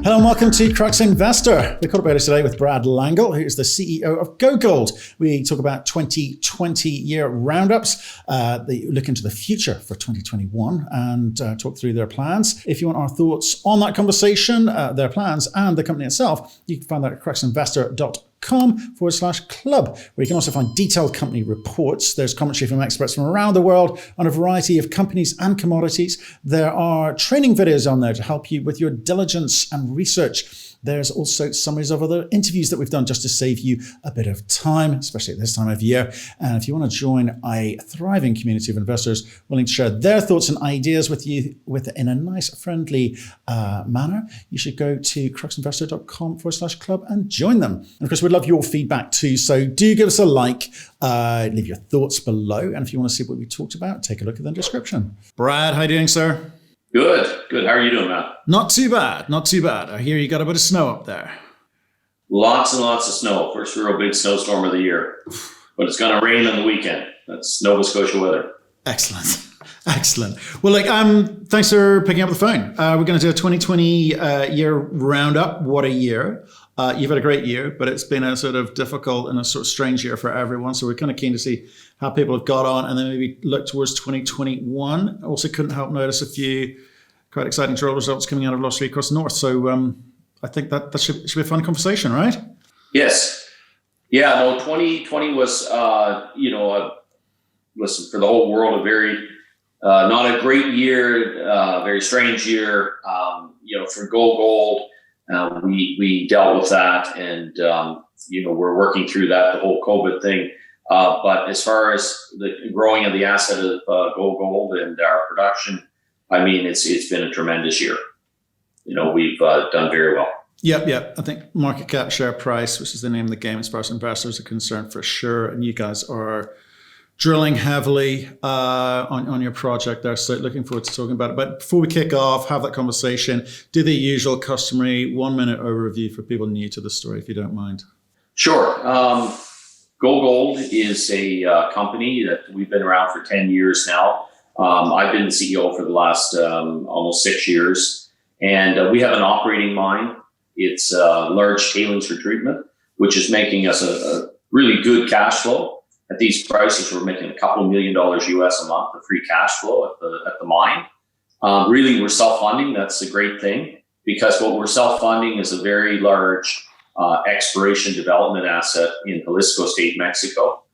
Hello and welcome to Crux Investor. We're caught about it today with Brad Langle, who is the CEO of GoGold. We talk about 2020 year roundups. They look into the future for 2021 and talk through their plans. If you want our thoughts on that conversation, their plans and the company itself, you can find that at cruxinvestor.com/club, where you can also find detailed company reports. There's commentary from experts from around the world on a variety of companies and commodities. There are training videos on there to help you with your diligence and research. There's also summaries of other interviews that we've done just to save you a bit of time, especially at this time of year. And if you want to join a thriving community of investors willing to share their thoughts and ideas with you in a nice, friendly manner, you should go to cruxinvestor.com/club and join them. And of course, we'd love your feedback too. So do give us a like, leave your thoughts below. And if you want to see what we talked about, take a look at the description. Brad, how are you doing, sir? Good. How are you doing, Matt? Not too bad. I hear you got a bit of snow up there. Lots and lots of snow. First real big snowstorm of the year. But it's going to rain on the weekend. That's Nova Scotia weather. Excellent. Well, thanks for picking up the phone. We're going to do a 2020 year roundup. What a year. You've had a great year, but it's been a sort of difficult and a sort of strange year for everyone. So we're kind of keen to see how people have got on and then maybe look towards 2021. Also couldn't help notice a few quite exciting drill results coming out of Los Ricos North. So I think that should be a fun conversation, right? Yes. Yeah, no, 2020 was, listen, for the whole world, a very, not a great year, very strange year. For GoGold, we dealt with that and, we're working through that, the whole COVID thing. But as far as the growing of the asset of GoGold and our production, I mean, it's been a tremendous year. We've done very well. Yep. I think market cap, share price, which is the name of the game as far as investors are concerned, for sure. And you guys are drilling heavily on your project there. So looking forward to talking about it. But before we kick off, have that conversation, do the usual customary 1-minute overview for people new to the story, if you don't mind. Sure. GoGold is a company that we've been around for 10 years now. I've been the CEO for the last almost 6 years. And we have an operating mine. It's large tailings retreatment, which is making us a really good cash flow. At these prices, we're making a couple $1 million US a month of free cash flow at the mine. Really, we're self-funding. That's a great thing because what we're self-funding is a very large exploration development asset in Jalisco State, Mexico.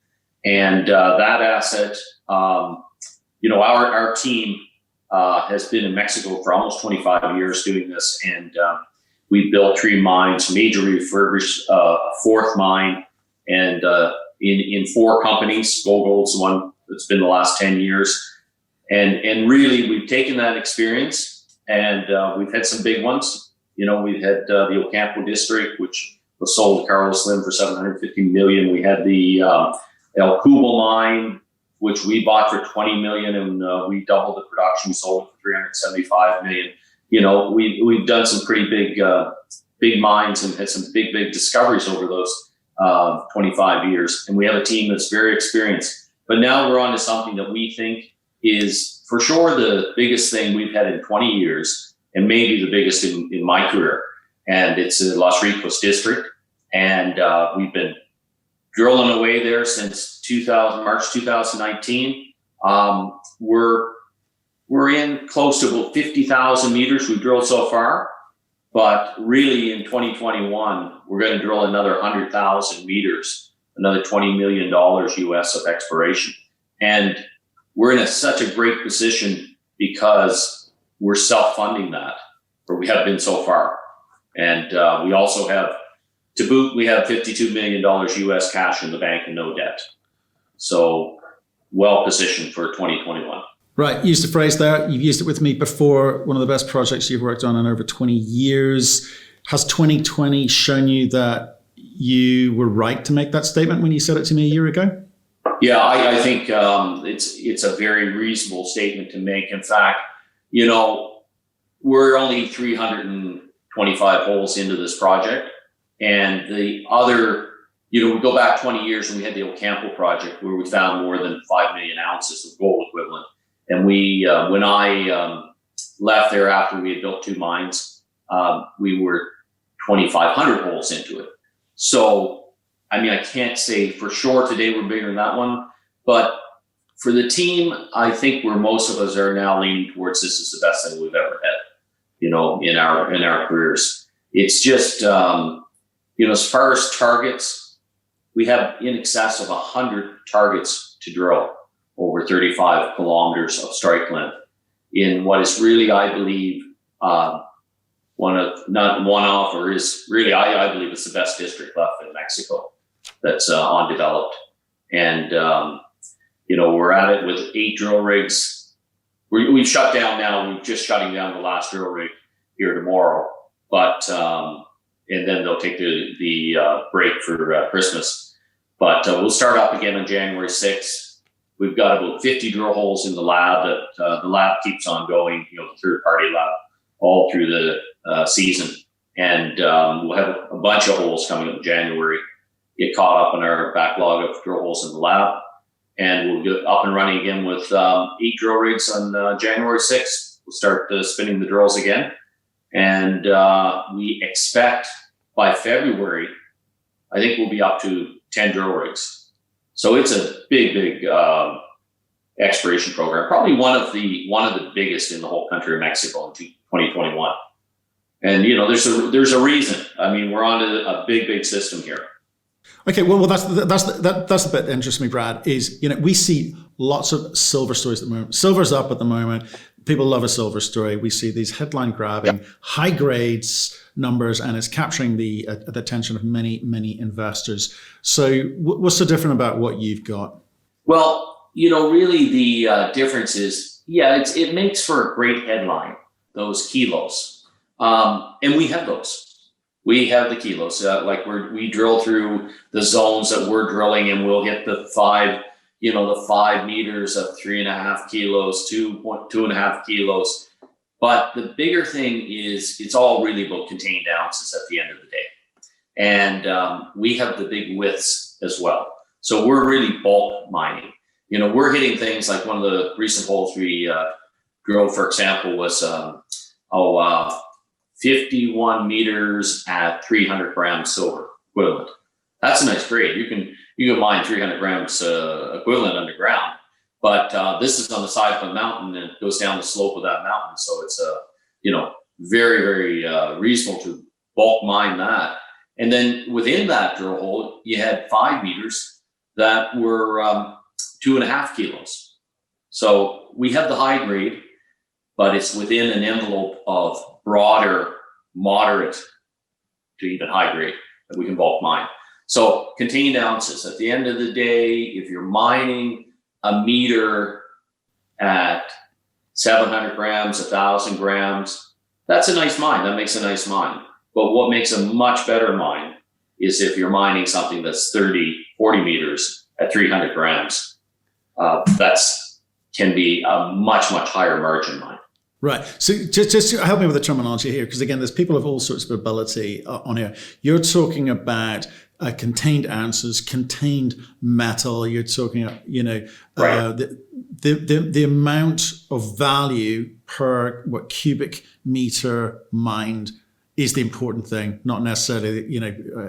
And that asset, our team has been in Mexico for almost 25 years doing this. And we built 3 mines, major refurbished, a 4th mine, and in 4 companies. GoGold's the one that's been the last 10 years. And really, we've taken that experience and we've had some big ones. We've had the Ocampo district, which was sold to Carlos Slim for $750 million. We had the El Cubo mine, which we bought for $20 million, and we doubled the production. We sold it for $375 million. We've done some pretty big mines and had some big discoveries over those 25 years. And we have a team that's very experienced. But now we're on to something that we think is for sure the biggest thing we've had in 20 years, and maybe the biggest in my career. And it's the Los Ricos district. And we've been drilling away there since March 2019. We're in close to about 50,000 meters we've drilled so far. But really in 2021, we're going to drill another 100,000 meters, another $20 million US of exploration. And we're in such a great position because we're self-funding that, or we have been so far. And we also have, to boot, we have $52 million US cash in the bank and no debt. So well positioned for 2021. Right. Used the phrase there. You've used it with me before. One of the best projects you've worked on in over 20 years. Has 2020 shown you that you were right to make that statement when you said it to me a year ago? Yeah, I think it's a very reasonable statement to make. In fact, we're only 325 holes into this project. And the other, we go back 20 years and we had the Ocampo project where we found more than 5 million ounces of gold equivalent. And we, when I left there after we had built 2 mines, we were 2,500 holes into it. So, I mean, I can't say for sure today we're bigger than that one, but for the team, I think where most of us are now leaning towards this is the best thing we've ever had, in our careers. It's just, as far as targets, we have in excess of 100 targets to drill over 35 kilometers of strike length in what is really, I believe, I believe it's the best district left in Mexico that's undeveloped. And, we're at it with 8 drill rigs. We've shut down now. We're just shutting down the last drill rig here tomorrow. But, and then they'll take the break for Christmas. But we'll start up again on January 6th. We've got about 50 drill holes in the lab that the lab keeps on going, the third-party lab, all through the season. And we'll have a bunch of holes coming up in January, get caught up in our backlog of drill holes in the lab. And we'll get up and running again with 8 drill rigs on January 6th. We'll start spinning the drills again. And we expect by February, I think we'll be up to 10 drill rigs. So it's a big exploration program, probably one of the biggest in the whole country of Mexico in 2021. And there's a reason. I mean, we're on a big system here. Okay, well, that's the bit that interests me, Brad. Is we see lots of silver stories at the moment. Silver's up at the moment. People love a silver story. We see these headline grabbing, high grades numbers, and it's capturing the attention of many investors. So, what's so different about what you've got? Well, really the difference is, it makes for a great headline. Those kilos, and we have those. We have the kilos, we drill through the zones that we're drilling, and we'll hit the 5 meters of 3.5 kilos, 2.5 kilos. But the bigger thing is it's all really about contained ounces at the end of the day. And we have the big widths as well. So we're really bulk mining. We're hitting things like one of the recent holes we drilled, for example, was 51 meters at 300 grams silver equivalent. That's a nice grade. You can mine 300 grams equivalent underground, but this is on the side of a mountain and it goes down the slope of that mountain. So it's very, very reasonable to bulk mine that. And then within that drill hole, you had 5 meters that were 2.5 kilos. So we have the high grade, but it's within an envelope of broader, moderate to even high grade that we can bulk mine. So contained ounces. At the end of the day, if you're mining a meter at 700 grams, 1,000 grams, that's a nice mine. That makes a nice mine. But what makes a much better mine is if you're mining something that's 30, 40 meters at 300 grams. That's can be a much higher margin mine. Right. So just help me with the terminology here, because again, there's people of all sorts of ability on here. You're talking about contained ounces, contained metal. You're talking, right. The amount of value per cubic meter mined is the important thing, not necessarily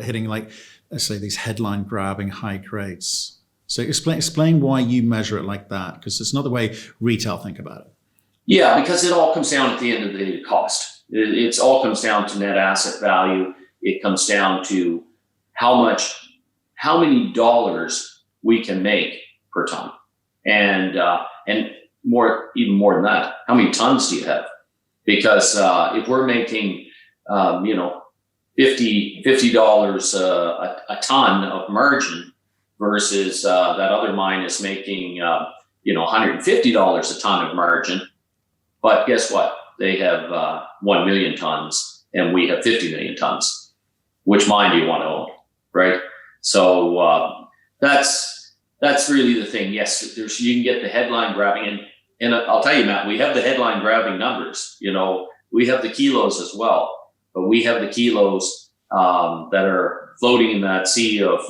hitting like, let's say, these headline grabbing high grades. So explain why you measure it like that, because it's not the way retail think about it. Yeah, because it all comes down at the end of the day to cost. It all comes down to net asset value. It comes down to how many dollars we can make per ton, and even more than that, how many tons do you have? Because if we're making $50 a ton of margin versus that other mine is making $150 a ton of margin. But guess what? They have 1 million tons and we have 50 million tons. Which mine do you want to own, right? So that's really the thing. Yes, you can get the headline grabbing, and I'll tell you, Matt, we have the headline grabbing numbers. We have the kilos as well, but we have the kilos that are floating in that sea of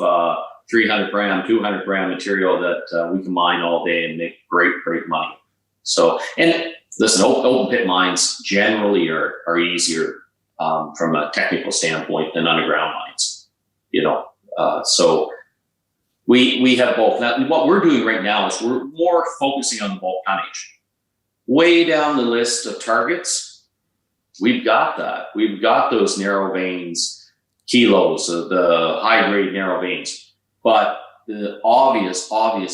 300 gram, 200 gram material that we can mine all day and make great money. So, and listen, open pit mines generally are easier from a technical standpoint than underground mines. So we have both. Now, what we're doing right now is we're more focusing on the bulk tonnage. Way down the list of targets, we've got that. We've got those narrow veins, kilos of the high grade narrow veins. But the obvious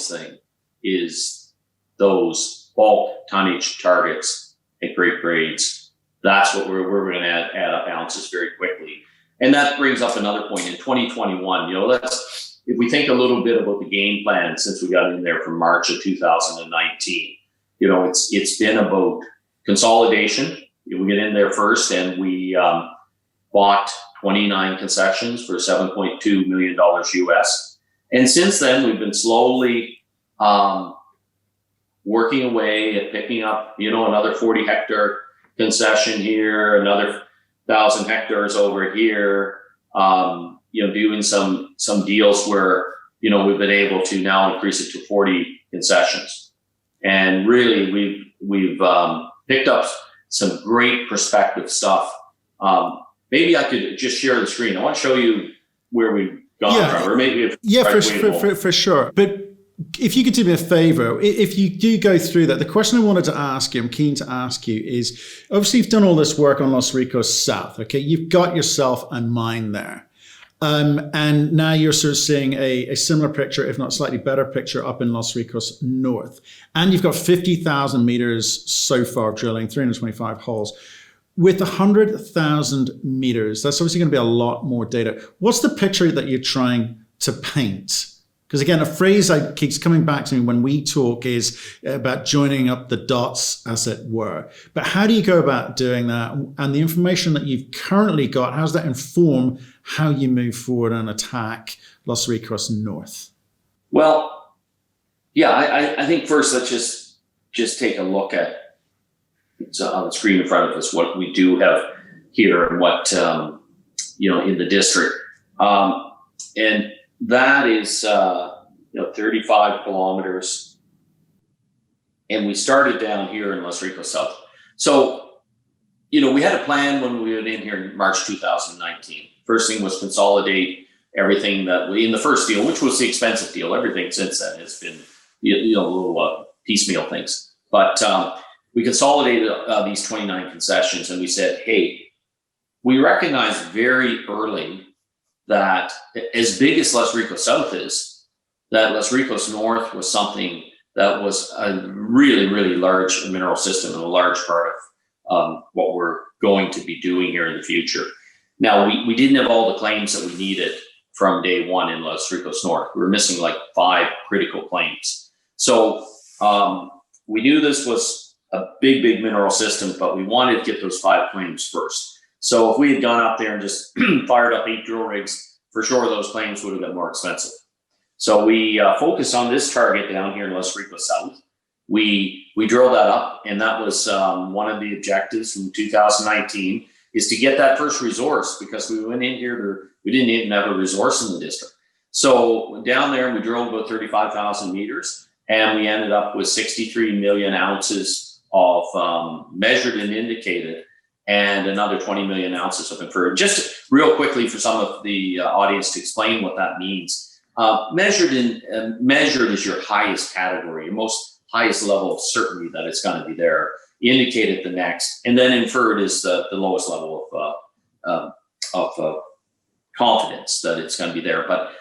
thing is those bulk tonnage targets at great grades. That's what we're going to add up ounces very quickly. And that brings up another point in 2021. If we think a little bit about the game plan since we got in there from March of 2019, it's been about consolidation. We get in there first, and we bought 29 concessions for $7.2 million US. And since then, we've been slowly working away at picking up, another 40 hectare concession here, another 1,000 hectares over here. Doing some deals where we've been able to now increase it to 40 concessions, and really we've picked up some great prospective stuff. Maybe I could just share the screen. I want to show you where we've gone from, or maybe for sure. But if you could do me a favor, if you do go through that, the question I wanted to ask you, I'm keen to ask you, is obviously you've done all this work on Los Ricos South. Okay, you've got yourself a mine there. And now you're sort of seeing a similar picture, if not slightly better picture, up in Los Ricos North. And you've got 50,000 meters so far drilling, 325 holes. With 100,000 meters, that's obviously going to be a lot more data. What's the picture that you're trying to paint? Because again, a phrase that keeps coming back to me when we talk is about joining up the dots, as it were. But how do you go about doing that? And the information that you've currently got, how does that inform how you move forward and attack Los Ricos North? Well, yeah, I think first let's just take a look at on the screen in front of us what we do have here and what in the district, and that is 35 kilometers, and we started down here in Los Ricos South. So we had a plan when we went in here in March 2019. First thing was consolidate everything that we in the first deal, which was the expensive deal. Everything since then has been little piecemeal things, but we consolidated these 29 concessions, and we said, hey, we recognized very early that as big as Los Ricos South is, that Los Ricos North was something that was a really, really large mineral system and a large part of what we're going to be doing here in the future. Now, we didn't have all the claims that we needed from day one in Los Ricos North. We were missing like 5 critical claims. So we knew this was a big mineral system, but we wanted to get those 5 claims first. So if we had gone up there and just fired up 8 drill rigs, for sure those claims would have been more expensive. So we focused on this target down here in Los Ricos South. We drilled that up, and that was one of the objectives from 2019 is to get that first resource, because we went in here, we didn't even have a resource in the district. So down there we drilled about 35,000 meters, and we ended up with 63 million ounces of measured and indicated, and another 20 million ounces of inferred. Just real quickly for some of the audience to explain what that means. Measured is your highest category, your most highest level of certainty that it's going to be there. Indicated the next, and then inferred is the lowest level of confidence that it's going to be there. But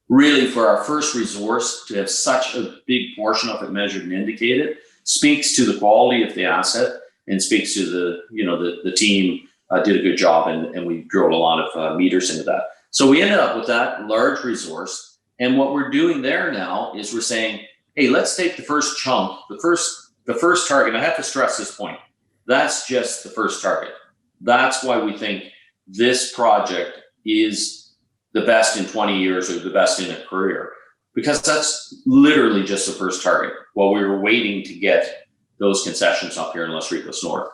really, for our first resource to have such a big portion of it measured and indicated speaks to the quality of the asset and speaks to the team did a good job, and we drilled a lot of meters into that. So we ended up with that large resource, and what we're doing there now is we're saying, hey, let's take the first chunk, the first target. I have to stress this point. That's just the first target. That's why we think this project is the best in 20 years or the best in a career, because that's literally just the first target while we were waiting to get those concessions up here in Los Ricos North.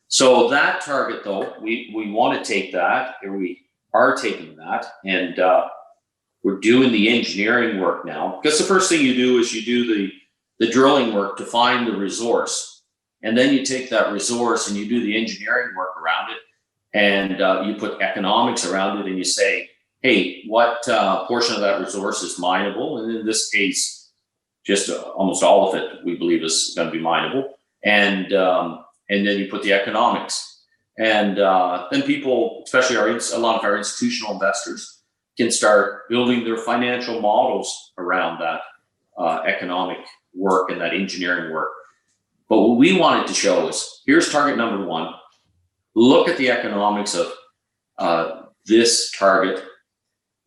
So that target, though, we want to take that, or we are taking that, and we're doing the engineering work now, because the first thing you do is you do the drilling work to find the resource, and then you take that resource and you do the engineering work around it, and you put economics around it, and you say, hey, what portion of that resource is mineable? And in this case, just almost all of it, we believe, is going to be mineable. And then you put the economics. And then people, especially a lot of our institutional investors, can start building their financial models around that economic work and that engineering work. But what we wanted to show is, here's target number one. Look at the economics of this target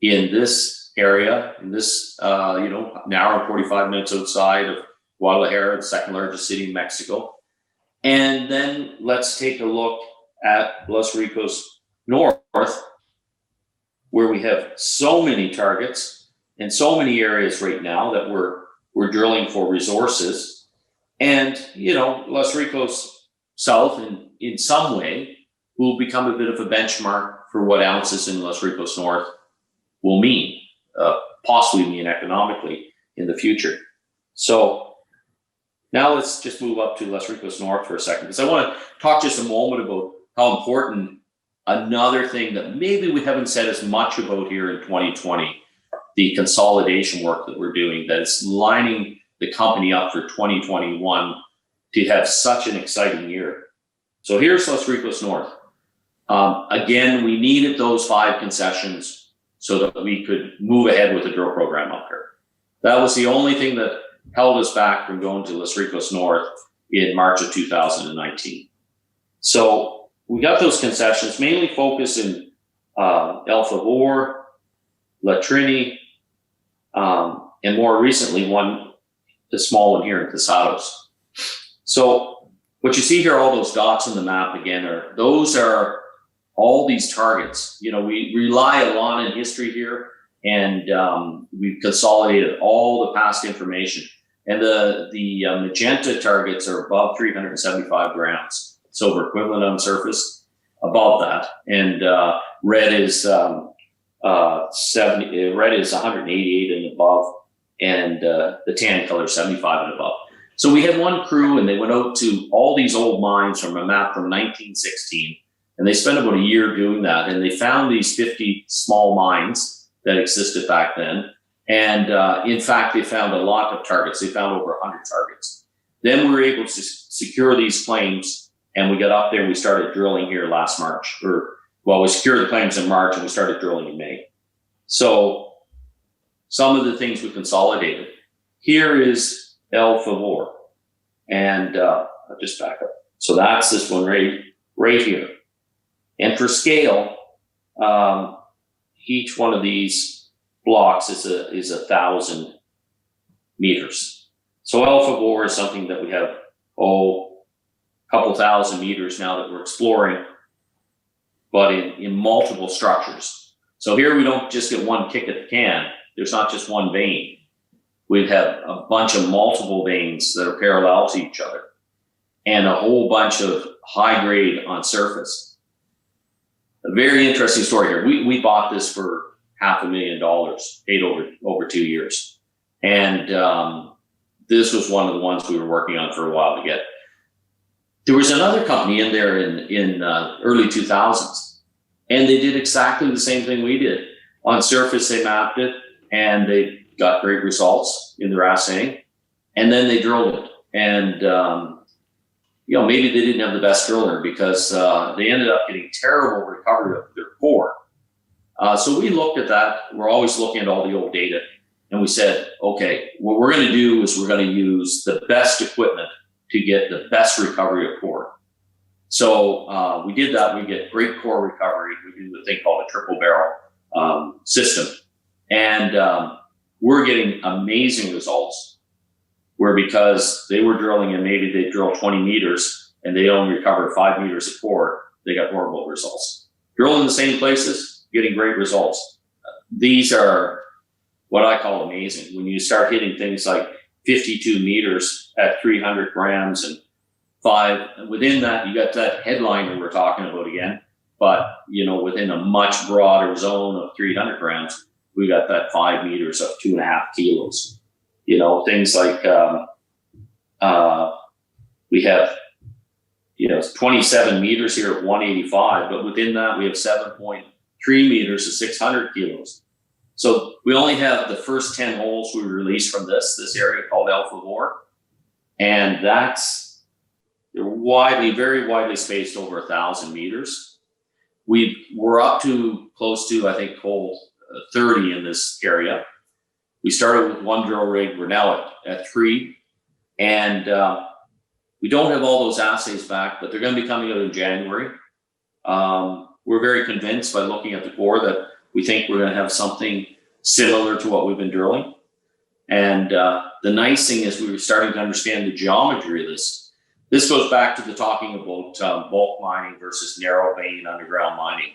in this area, in this, an hour and 45 minutes outside of Guadalajara, the second largest city in Mexico. And then let's take a look at Los Ricos North, where we have so many targets and so many areas right now that we're drilling for resources. And, Los Ricos South in some way will become a bit of a benchmark for what ounces in Los Ricos North will mean, possibly mean economically in the future. So now let's just move up to Los Ricos North for a second, because I want to talk just a moment about how important another thing that maybe we haven't said as much about here in 2020, the consolidation work that we're doing, that is lining the company up for 2021 to have such an exciting year. So here's Los Ricos North. Again, we needed those 5 concessions so that we could move ahead with the drill program up here. That was the only thing that held us back from going to Los Ricos North in March of 2019. So we got those concessions, mainly focused in El Favor, La Trini, and more recently the small one here in Casados. So what you see here, all those dots on the map again, those are all these targets. We rely a lot on history here, and we've consolidated all the past information. And the magenta targets are above 375 grams silver equivalent on surface, above that. And red is 70. Red is 188 and above, and the tan color 75 and above. So we had one crew, and they went out to all these old mines from a map from 1916, and they spent about a year doing that. And they found these 50 small mines that existed back then. And in fact, they found a lot of targets. They found over 100 targets. Then we were able to secure these claims, and we got up there and we started drilling here last March. We secured the claims in March and we started drilling in May. So some of the things we consolidated. Here is El Favor. And I'll just back up. So that's this one right here. And for scale, each one of these blocks is 1,000 meters. So El Favor is something that we have, a couple thousand meters now that we're exploring, but in multiple structures. So here we don't just get one kick at the can. There's not just one vein. We have a bunch of multiple veins that are parallel to each other, and a whole bunch of high grade on surface. A very interesting story here. We bought this for $500,000, paid over 2 years. And this was one of the ones we were working on for a while to get. There was another company in there in early 2000s, and they did exactly the same thing we did. On surface, they mapped it, and they got great results in their assaying, and then they drilled it. And maybe they didn't have the best driller, because they ended up getting terrible recovery of their core. So we looked at that. We're always looking at all the old data, and we said, okay, what we're going to do is we're going to use the best equipment to get the best recovery of core. So we did that. We get great core recovery. We do the thing called a triple barrel system, and we're getting amazing results. Where because they were drilling and maybe they drill 20 meters and they only recover 5 meters of core, they got horrible results. Drilling in the same places, getting great results. These are what I call amazing. When you start hitting things like 52 meters at 300 grams and 5, within that, you got that headliner we're talking about again, but within a much broader zone of 300 grams, we got that 5 meters of 2.5 kilos. Things like we have it's 27 meters here at 185, but within that we have 7.3 meters of 600 kilos. So we only have the first 10 holes we released from this area called Alpha 4, and they're very widely spaced over 1,000 meters. We're up to close to, I think, hole 30 in this area. We started with one drill rig. We're now at 3, and we don't have all those assays back, but they're going to be coming out in January. We're very convinced by looking at the core that we think we're going to have something similar to what we've been drilling. And the nice thing is we were starting to understand the geometry of this. This goes back to the talking about bulk mining versus narrow vein underground mining.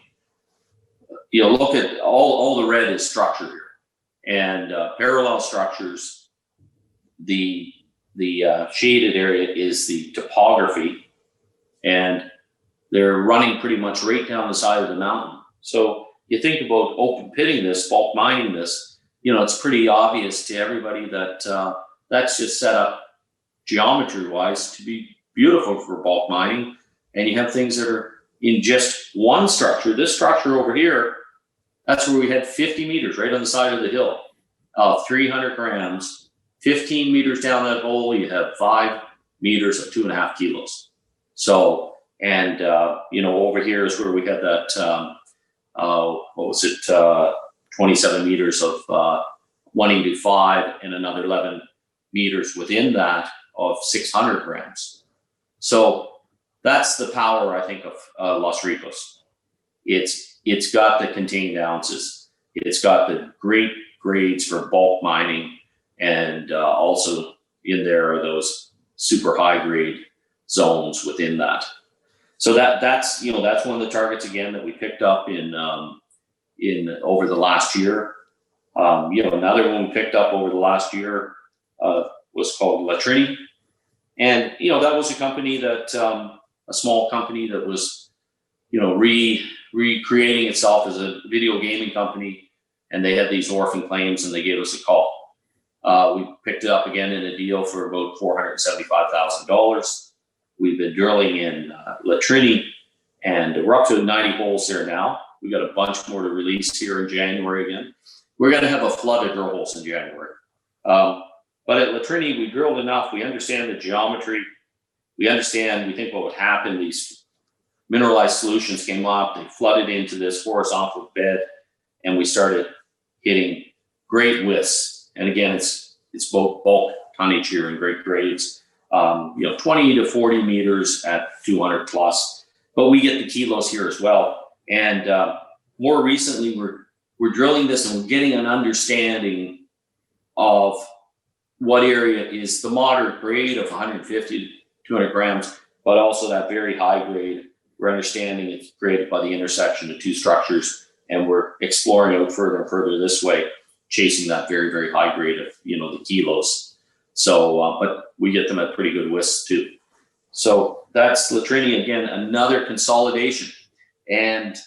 Look at all the red is structure here, and parallel structures. The shaded area is the topography, and they're running pretty much right down the side of the mountain. So you think about open pitting this, bulk mining this, it's pretty obvious to everybody that that's just set up geometry wise to be beautiful for bulk mining. And you have things that are in just one structure. This structure over here, that's where we had 50 meters right on the side of the hill, 300 grams, 15 meters down that hole, you have 5 meters of 2.5 kilos. So, and, over here is where we had that, 27 meters of 185 and another 11 meters within that of 600 grams. So that's the power, I think, of Los Ricos. It's got the contained ounces. It's got the great grades for bulk mining, and also in there are those super high grade zones within that. So that's one of the targets again that we picked up in over the last year. Another one we picked up over the last year was called La Trini, and that was a company that a small company that was recreating itself as a video gaming company, and they had these orphan claims, and they gave us a call. We picked it up again in a deal for about $475,000. We've been drilling in La Trini, and we're up to 90 holes there now. We got a bunch more to release here in January again. We're going to have a flood of drill holes in January. But at La Trini, we drilled enough. We understand the geometry. We think what would happen. These mineralized solutions came up. They flooded into this horizontal bed, and we started hitting great widths. And again, it's both bulk tonnage here and great grades. 20 to 40 meters at 200 plus, but we get the kilos here as well. And more recently, we're drilling this and we're getting an understanding of what area is the moderate grade of 150 to 200 grams, but also that very high grade. We're understanding it's created by the intersection of two structures, and we're exploring out further and further this way, chasing that very, very high grade of, the kilos. So, but we get them at pretty good widths too. So that's La Trini, again, another consolidation. And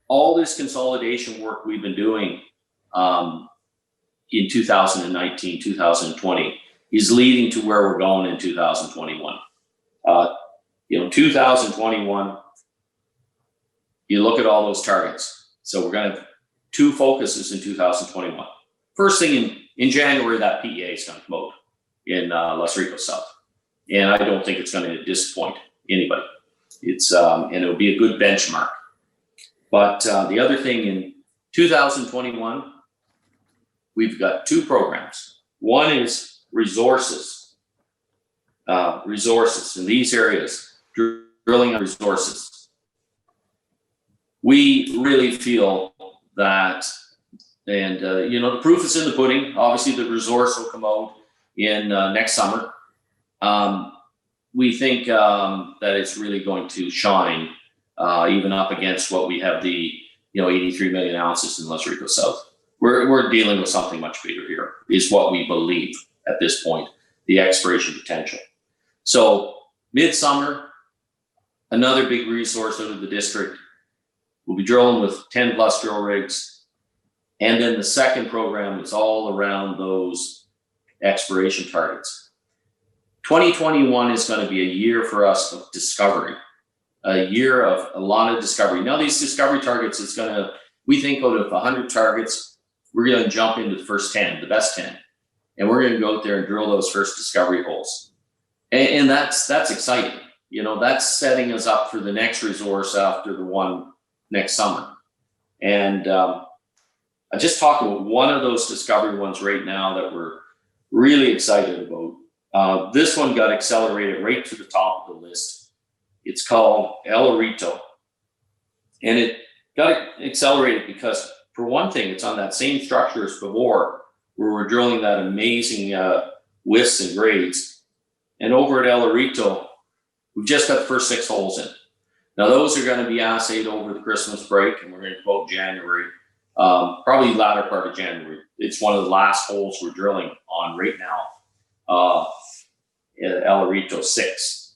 all this consolidation work we've been doing in 2019, 2020 is leading to where we're going in 2021. 2021, you look at all those targets. So we're going to have 2 focuses in 2021. First thing in January, that PEA is going to come out in Los Ricos South. And I don't think it's going to disappoint anybody. It's and it'll be a good benchmark. But the other thing in 2021, we've got 2 programs. One is resources in these areas, drilling on resources. We really feel that, and the proof is in the pudding. Obviously, the resource will come out in next summer. We think that it's really going to shine, even up against what we have the 83 million ounces in Los Ricos South. We're dealing with something much bigger here, is what we believe at this point, the exploration potential. So midsummer, another big resource out of the district. We'll be drilling with 10 plus drill rigs. And then the second program is all around those exploration targets. 2021 is going to be a year for us of discovery, a year of a lot of discovery. Now, these discovery targets, we think out of 100 targets, we're going to jump into the first 10, the best 10. And we're going to go out there and drill those first discovery holes. And that's exciting. That's setting us up for the next resource after the one next summer. And I just talked about one of those discovery ones right now that we're really excited about. This one got accelerated right to the top of the list. It's called El Arito. And it got accelerated because, for one thing, it's on that same structure as before, where we're drilling that amazing widths and grades. And over at El Arito, we've just got the first 6 holes in. Now, those are going to be assayed over the Christmas break, and we're going to quote January, probably latter part of January. It's one of the last holes we're drilling on right now, at El Arito 6.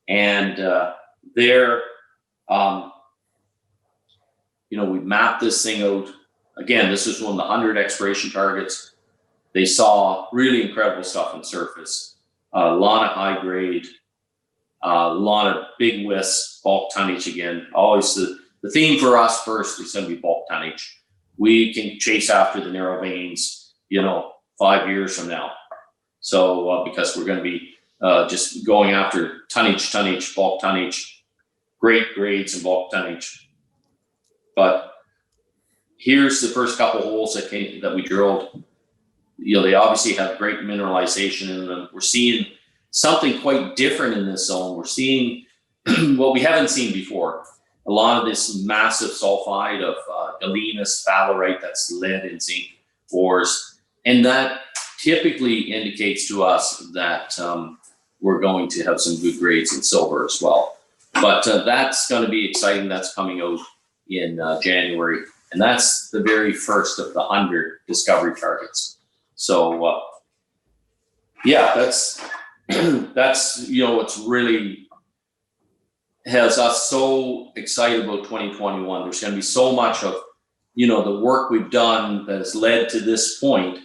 And there, we mapped this thing out. Again, this is one of the 100 exploration targets. They saw really incredible stuff on the surface. A lot of high grade, a lot of big widths, bulk tonnage again. Always the theme for us first is going to be bulk tonnage. We can chase after the narrow veins, 5 years from now. So because we're going to be just going after tonnage, bulk tonnage, great grades and bulk tonnage. But here's the first couple holes that we drilled. They obviously have great mineralization in them. We're seeing something quite different in this zone. We're seeing what we haven't seen before. A lot of this massive sulfide of galena, sphalerite, that's lead and zinc ores. And that typically indicates to us that we're going to have some good grades in silver as well. But that's going to be exciting. That's coming out in January. And that's the very first of the 100 discovery targets. So, that's what's really has us so excited about 2021. There's going to be so much of, the work we've done that has led to this point.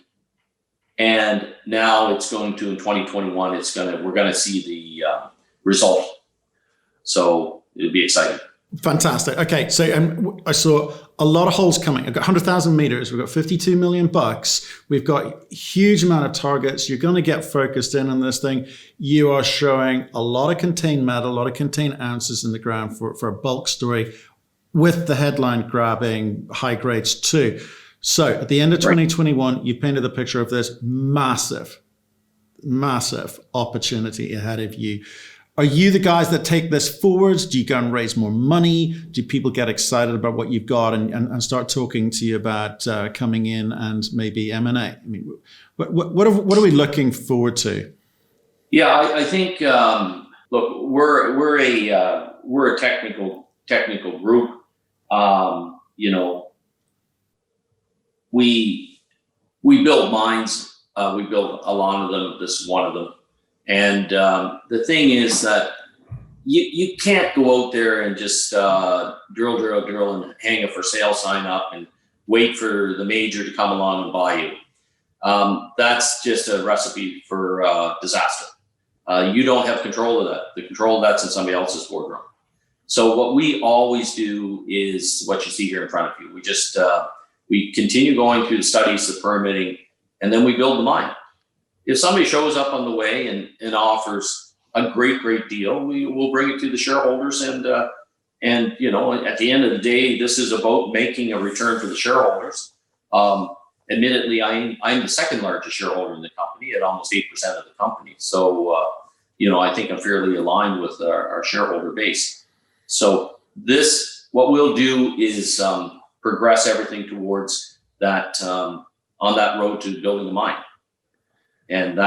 And now it's going to, in 2021, we're going to see the result. So it'll be exciting. Fantastic. Okay, so I saw a lot of holes coming. I've got 100,000 meters. We've got $52 million. We've got a huge amount of targets. You're going to get focused in on this thing. You are showing a lot of contained metal, a lot of contained ounces in the ground for a bulk story, with the headline grabbing high grades too. So at the end of 2021, you painted the picture of this massive opportunity ahead of you. Are you the guys that take this forwards? Do you go and raise more money? Do people get excited about what you've got and start talking to you about coming in and maybe M&A? I mean, what are we looking forward to? Yeah, I think look, we're a technical group. We build mines. We build a lot of them. This is one of them. And the thing is that you can't go out there and just drill and hang a for sale sign up and wait for the major to come along and buy you. That's just a recipe for disaster. You don't have control of that. The control of that's in somebody else's boardroom. So what we always do is what you see here in front of you. We just we continue going through the studies, the permitting, and then we build the mine. If somebody shows up on the way and offers a great deal, we will bring it to the shareholders. And at the end of the day, this is about making a return for the shareholders. Admittedly, I'm the second largest shareholder in the company at almost 8% of the company. So, I think I'm fairly aligned with our shareholder base. So what we'll do is progress everything towards that, on that road to building a mine. And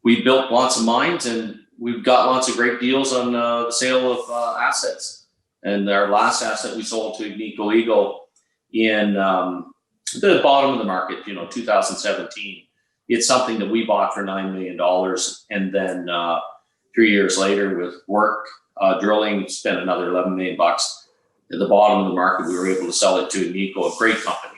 we built lots of mines and we've got lots of great deals on the sale of assets. And our last asset we sold to Agnico Eagle in the bottom of the market, 2017. It's something that we bought for $9 million. And then 3 years later with work, drilling, spent another $11 million. At the bottom of the market, we were able to sell it to Agnico, a great company.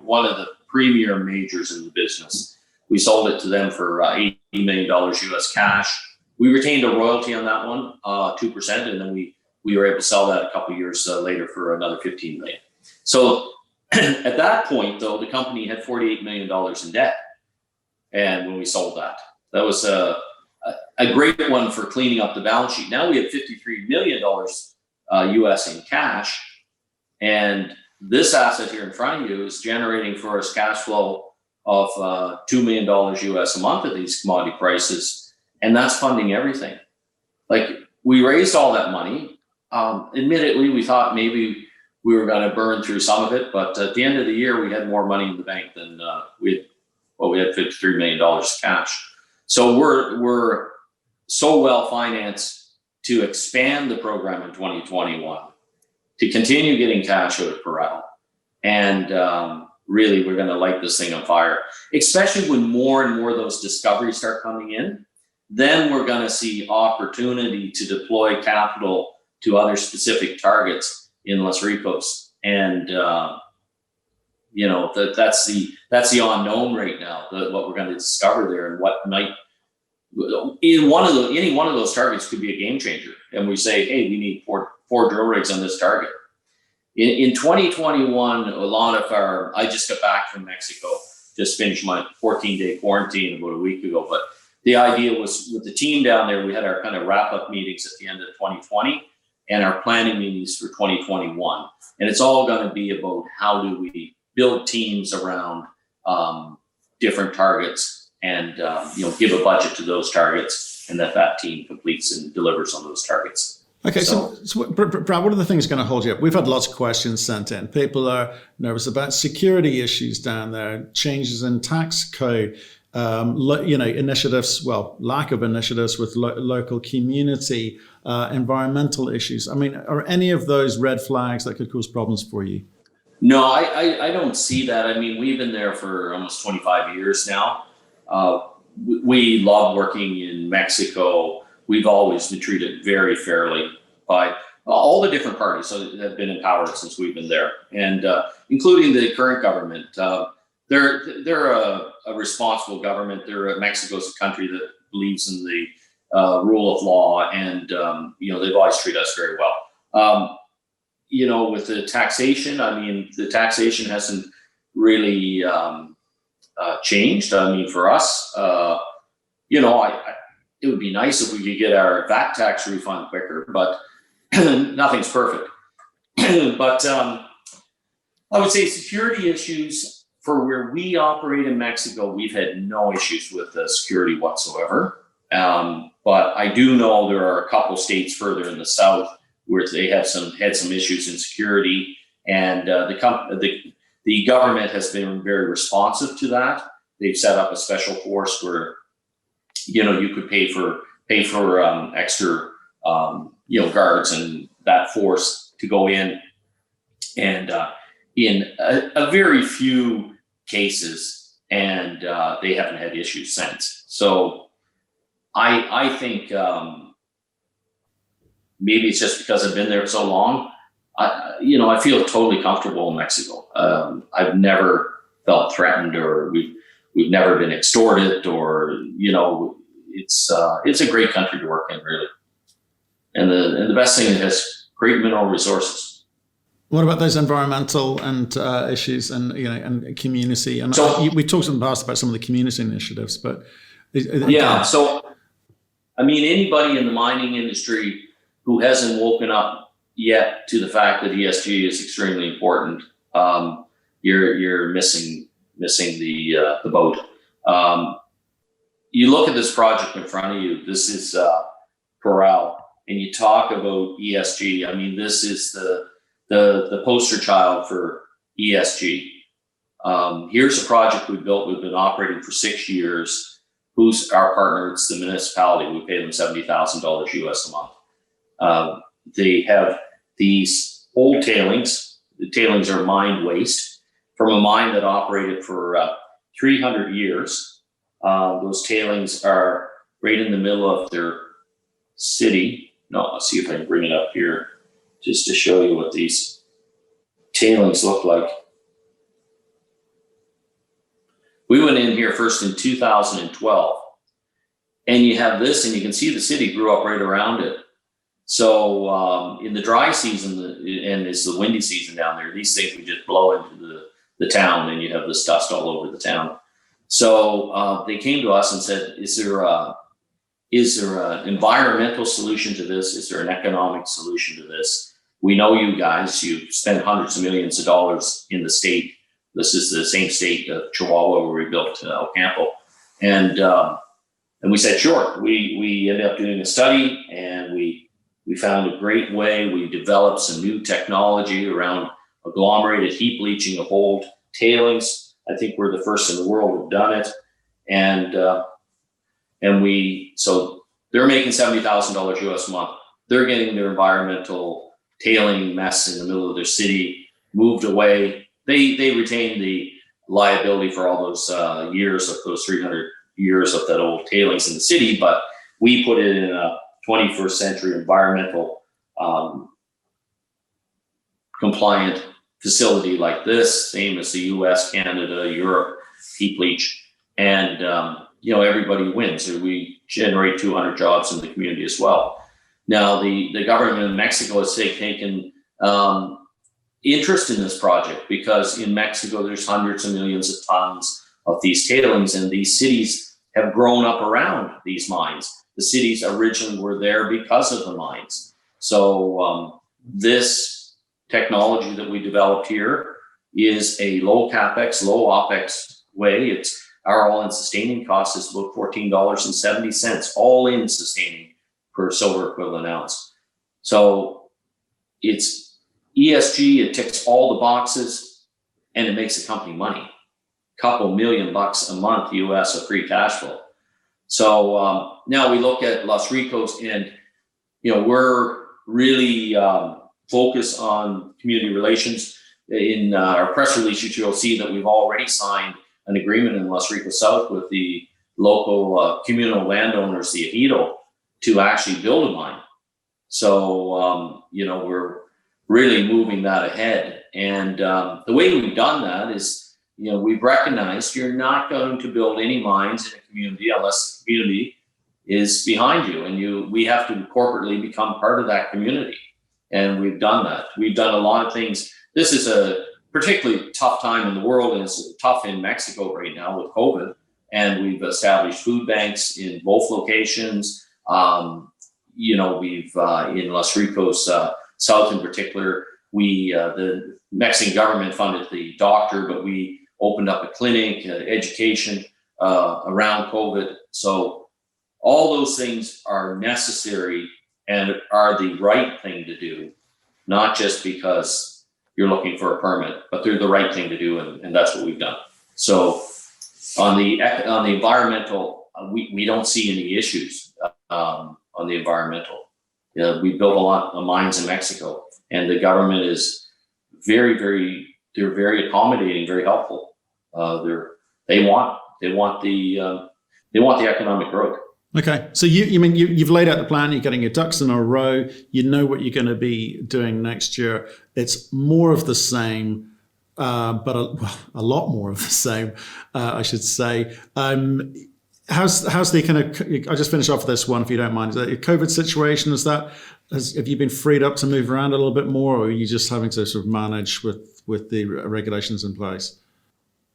One of the premier majors in the business. We sold it to them for $80 million US cash. We retained a royalty on that one, 2%, and then we were able to sell that a couple of years later for another $15 million. So at that point, though, the company had $48 million in debt. And when we sold that, that was a great one for cleaning up the balance sheet. Now we have $53 million US in cash. And this asset here in front of you is generating for us cash flow of $2 million US a month at these commodity prices. And that's funding everything. Like, we raised all that money. Admittedly, we thought maybe we were going to burn through some of it, but at the end of the year, we had more money in the bank than we had $53 million cash. So we're so well financed to expand the program in 2021, to continue getting cash out of Parral, and really we're going to light this thing on fire. Especially when more and more of those discoveries start coming in, then we're going to see opportunity to deploy capital to other specific targets in Los Ricos, and that's the unknown right now. What we're going to discover there, and what might any one of those targets could be a game changer. And we say, hey, we need four drill rigs on this target. In 2021, a lot of I just got back from Mexico, just finished my 14-day quarantine about a week ago. But the idea was, with the team down there, we had our kind of wrap-up meetings at the end of 2020 and our planning meetings for 2021. And it's all going to be about how do we build teams around different targets, and give a budget to those targets, and that team completes and delivers on those targets. Okay, so Brad, what are the things going to hold you up? We've had lots of questions sent in. People are nervous about security issues down there, changes in tax code, initiatives, lack of initiatives with local community, environmental issues. I mean, are any of those red flags that could cause problems for you? No, I don't see that. I mean, we've been there for almost 25 years now. We love working in Mexico. We've always been treated very fairly by all the different parties that have been in power since we've been there, and including the current government. They're a responsible government. Mexico's a country that believes in the rule of law, and they've always treated us very well. With the taxation, I mean, the taxation hasn't really changed. I mean, for us, it would be nice if we could get our VAT tax refund quicker, but nothing's perfect. But I would say security issues, for where we operate in Mexico, we've had no issues with security whatsoever. But I do know there are a couple states further in the south where they have had some issues in security, and the government has been very responsive to that. They've set up a special force where you could pay for extra guards and that force to go in, and in a very few cases, and they haven't had issues since. So I think maybe it's just because I've been there so long. I feel totally comfortable in Mexico. I've never felt threatened, or we've never been extorted, or it's a great country to work in, really. And the best thing, it has great mineral resources. What about those environmental and issues, and community? And so, we talked in the past about some of the community initiatives, but yeah. So, I mean, anybody in the mining industry who hasn't woken up yet to the fact that ESG is extremely important, you're missing the boat. You look at this project in front of you. This is Parral, and you talk about ESG. I mean, this is the poster child for ESG. Here's a project we built. We've been operating for 6 years. Who's our partner? It's the municipality. We pay them $70,000 US a month. They have these old tailings. The tailings are mined waste from a mine that operated for 300 years. Those tailings are right in the middle of their city. No, let's see if I can bring it up here just to show you what these tailings look like. We went in here first in 2012, and you have this, and you can see the city grew up right around it. So in the dry season, and it's the windy season down there, these things would just blow into the town, and you have this dust all over the town. So they came to us and said, is there an environmental solution to this? Is there an economic solution to this? We know you guys, you spend hundreds of millions of dollars in the state. This is the same state of Chihuahua where we built El Campo. And we said, sure. We ended up doing a study, and we found a great way. We developed some new technology around agglomerated heap leaching of old tailings. I think we're the first in the world who've done it. So they're making $70,000 US a month. They're getting their environmental tailing mess in the middle of their city moved away. They retain the liability for all those years of those 300 years of that old tailings in the city, but we put it in a 21st century environmental compliant facility like this, same as the US, Canada, Europe, heap leach. And, everybody wins. We generate 200 jobs in the community as well. Now, the government of Mexico has taken interest in this project because in Mexico, there's hundreds of millions of tons of these tailings, and these cities have grown up around these mines. The cities originally were there because of the mines. So this technology that we developed here is a low capex, low opex way. Our all-in sustaining cost is about $14.70, all-in sustaining per silver equivalent ounce. So it's ESG, it ticks all the boxes, and it makes the company money. Couple $1 million a month US of free cash flow. So now we look at Los Ricos, and we're really focused on community relations. In our press release, you'll see that we've already signed an agreement in Los Ricos South with the local communal landowners, the Ejido, to actually build a mine. So we're really moving that ahead. And the way we've done that is, we've recognized you're not going to build any mines in a community unless the community is behind you, and we have to corporately become part of that community. And we've done that. We've done a lot of things. This is a particularly tough time in the world, and it's tough in Mexico right now with COVID. And we've established food banks in both locations. We've in Los Ricos South in particular, the Mexican government funded the doctor, but we opened up a clinic, education around COVID. So all those things are necessary and are the right thing to do, not just because you're looking for a permit, but they're the right thing to do, and that's what we've done. So on the environmental, we don't see any issues on the environmental. We built a lot of mines in Mexico, and the government is they're very accommodating, very helpful. They want the economic growth. Okay, so you've laid out the plan. You're getting your ducks in a row. You know what you're going to be doing next year. It's more of the same, but a lot more of the same, I should say. How's the kind of? I'll just finish off this one, if you don't mind. Is that your COVID situation? Have you been freed up to move around a little bit more, or are you just having to sort of manage with the regulations in place?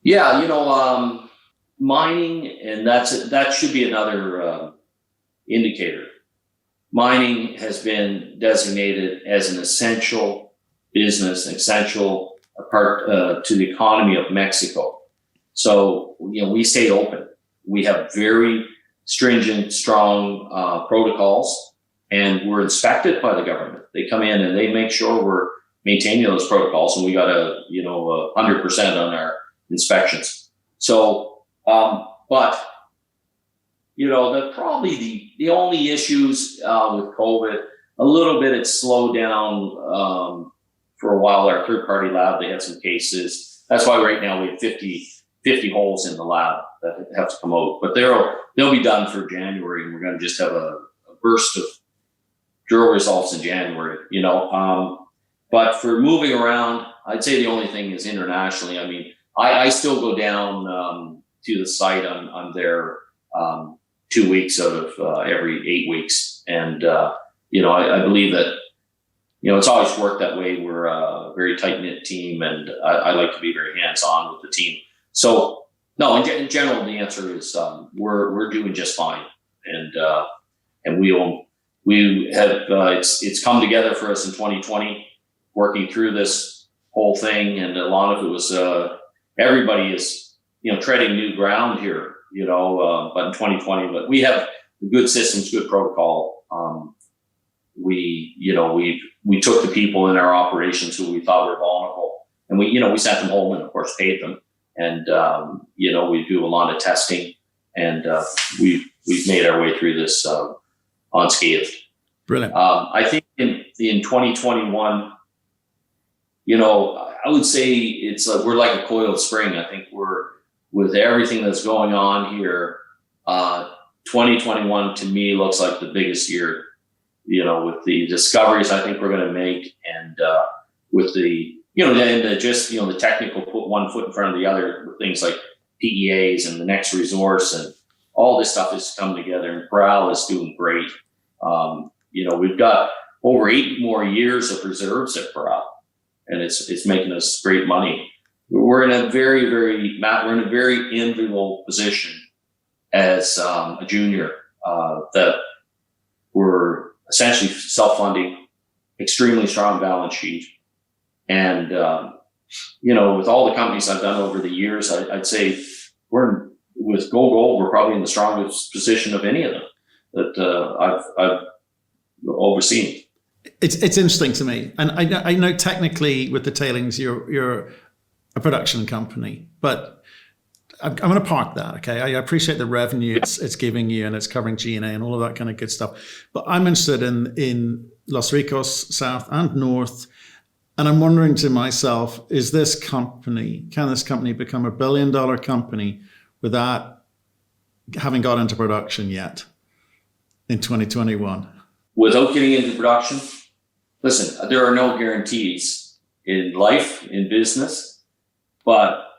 Yeah, mining, and that should be another indicator. Mining has been designated as an essential business, an essential part to the economy of Mexico. So we stay open. We have very stringent, strong protocols, and we're inspected by the government. They come in and they make sure we're maintaining those protocols, and we got 100% on our inspections. So. But probably the only issues with COVID, a little bit it slowed down for a while. Our third-party lab, they had some cases. That's why right now we have 50 holes in the lab that have to come out. But they'll be done for January, and we're going to just have a burst of drill results in January. But for moving around, I'd say the only thing is internationally. I mean, I still go down to the site. I'm there 2 weeks out of every 8 weeks. And, I believe that, it's always worked that way. We're a very tight-knit team, and I like to be very hands-on with the team. So, no, in general, the answer is we're doing just fine. And we have, it's come together for us in 2020, working through this whole thing. And a lot of it was, everybody is, treading new ground here, but in 2020, but we have good systems, good protocol. We took the people in our operations who we thought were vulnerable, and we sent them home and of course paid them. And, we do a lot of testing, and we've made our way through this unscathed. Brilliant. I think in 2021, I would say it's like we're like a coiled spring. I think we're, with everything that's going on here, 2021 to me looks like the biggest year, with the discoveries I think we're going to make, and with the, the technical, put one foot in front of the other with things like PEAs and the next resource, and all this stuff is coming together, and Parral is doing great. We've got over 8 more years of reserves at Parral, and it's making us great money. We're in a very, very enviable position as a junior, that we're essentially self-funding, extremely strong balance sheet. And, with all the companies I've done over the years, I'd say with GoGold, we're probably in the strongest position of any of them that I've overseen. It's interesting to me. And I know technically with the tailings, you're a production company, but I'm going to park that. Okay. I appreciate the revenue it's giving you, and it's covering G&A and all of that kind of good stuff. But I'm interested in Los Ricos South and North. And I'm wondering to myself, can this company become $1 billion company without having got into production yet in 2021? Without getting into production? Listen, there are no guarantees in life, in business, but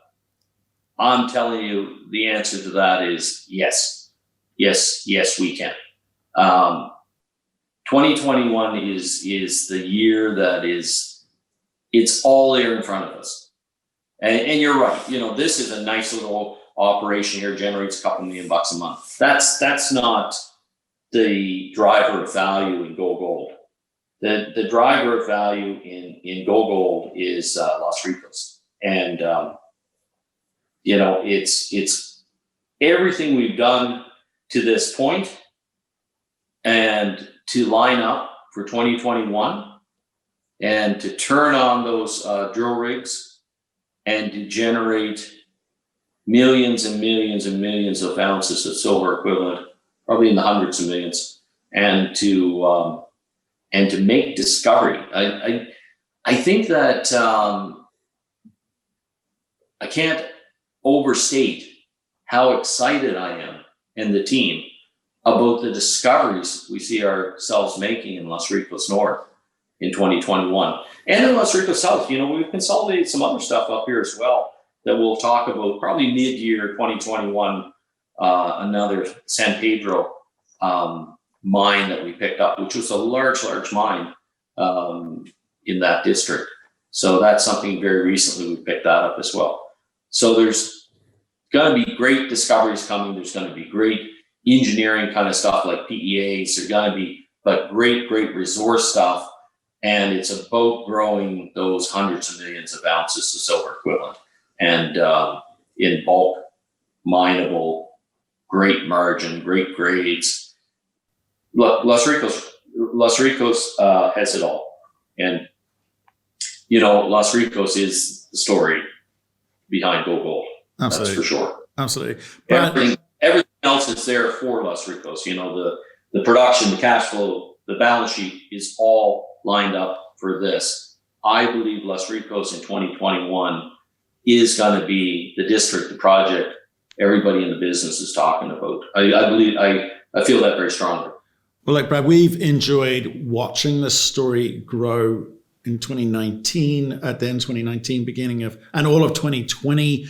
I'm telling you, the answer to that is yes. Yes, we can. 2021 is the year that it's all there in front of us. And you're right. This is a nice little operation here, generates a couple $1 million a month. That's not the driver of value in GoGold. The driver of value in GoGold is Los Ricos. And, it's everything we've done to this point, and to line up for 2021 and to turn on those drill rigs and to generate millions and millions and millions of ounces of silver equivalent, probably in the hundreds of millions, and to make discovery. I think that I can't overstate how excited I am and the team about the discoveries we see ourselves making in Los Ricos North in 2021. And in Los Ricos South, we've consolidated some other stuff up here as well that we'll talk about probably mid-year 2021, another San Pedro mine that we picked up, which was a large mine in that district. So that's something very recently we picked that up as well. So there's going to be great discoveries coming. There's going to be great engineering kind of stuff like PEAs. There's going to be great resource stuff. And it's about growing those hundreds of millions of ounces of silver equivalent, and in bulk, mineable, great margin, great grades. Los Ricos has it all. And, Los Ricos is the story behind GoGold. Absolutely. That's for sure. Absolutely. Everything else is there for Los Ricos. The production, the cash flow, the balance sheet is all lined up for this. I believe Los Ricos in 2021 is going to be the district, the project everybody in the business is talking about. I feel that very strongly. Well, Brad, we've enjoyed watching this story grow in 2019, at the end of 2019, beginning of, and all of 2020.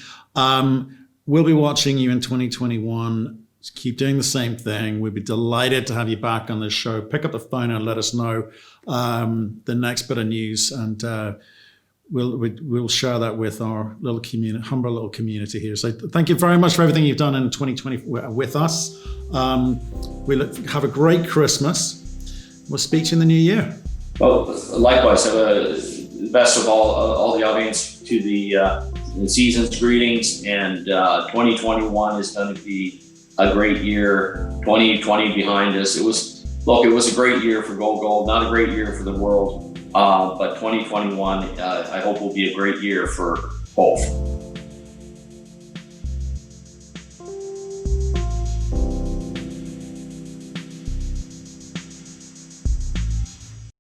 we'll be watching you in 2021. Keep doing the same thing. We'd be delighted to have you back on this show. Pick up the phone and let us know the next bit of news, and we'll share that with our little community, humble little community here. So thank you very much for everything you've done in 2020 with us. Have a great Christmas. We'll speak to you in the new year. Well, likewise. Best of all the audience to the season's greetings, and 2021 is going to be a great year. 2020 behind us. It was a great year for Go, not a great year for the world, but 2021 I hope will be a great year for both.